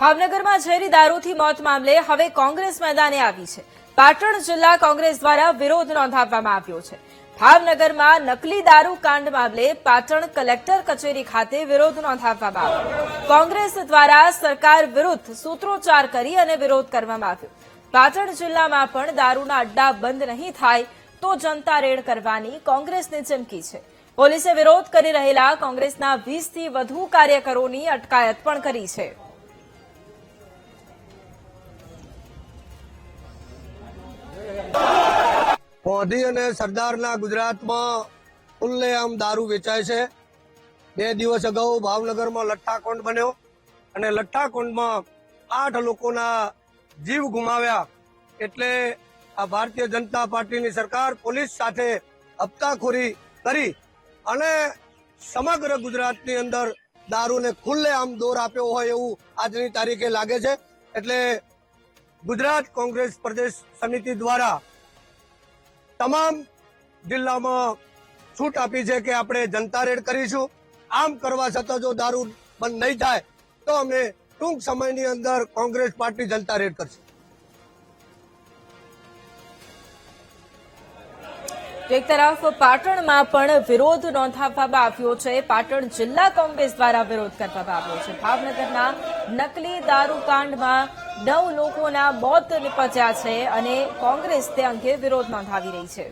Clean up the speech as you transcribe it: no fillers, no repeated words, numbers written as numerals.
ભાવનગરમાં ઝેરી દારૂથી મોત મામલે હવે કોંગ્રેસ મેદાને આવી છે। પાટણ જિલ્લા કોંગ્રેસ દ્વારા વિરોધ નોંધાવવામાં આવ્યો છે। ભાવનગરમાં નકલી દારૂ કાંડ મામલે પાટણ કલેક્ટર કચેરી ખાતે વિરોધ નોંધાવવામાં આવ્યો। કોંગ્રેસ દ્વારા સરકાર વિરુદ્ધ સૂત્રોચ્ચાર કરી અને વિરોધ કરવામાં આવ્યો। પાટણ જિલ્લામાં પણ દારૂના અડ્ડા બંધ નહીં થાય તો જનતા રેડ કરવાની કોંગ્રેસની ચીમકી છે। પોલીસે વિરોધ કરી રહેલા કોંગ્રેસના 20થી વધુ કાર્યકરોની અટકાયત પણ કરી છે। મોદી અને સરદારના ગુજરાતમાં ખુલ્લેઆમ દારૂ વેચાય છે। 2 દિવસ અગાઉ ભાવનગરમાં લઠ્ઠાકોંડ બન્યો અને લઠ્ઠાકોંડમાં 8 લોકોના જીવ ગુમાવ્યા। એટલે આ ભારતીય જનતા પાર્ટીની સરકાર પોલીસ સાથે હપ્તાખોરી કરી અને સમગ્ર ગુજરાતની અંદર દારૂને ખુલ્લેઆમ દોર આપ્યો હોય એવું આજની તારીખે લાગે છે। એટલે ગુજરાત કોંગ્રેસ પ્રદેશ સમિતિ દ્વારા તમામ જિલ્લામાં છૂટ આપી છે કે આપણે જનતા રેડ કરીશું। આમ કરવા છતાં જો દારૂ બંધ નહીં થાય તો અમે ટૂંક સમયની અંદર કોંગ્રેસ પાર્ટી જનતા રેડ કરશે। એક તરફ પાટણમાં પણ વિરોધ નોંધાવવામાં આવ્યો છે। પાટણ જિલ્લા કોંગ્રેસ દ્વારા વિરોધ કરવામાં આવ્યો છે। ભાવનગરના નકલી દારૂ કાંડમાં 9 લોકોના મોત નિપજ્યા છે અને કોંગ્રેસ તે અંગે વિરોધ નોંધાવી રહી છે।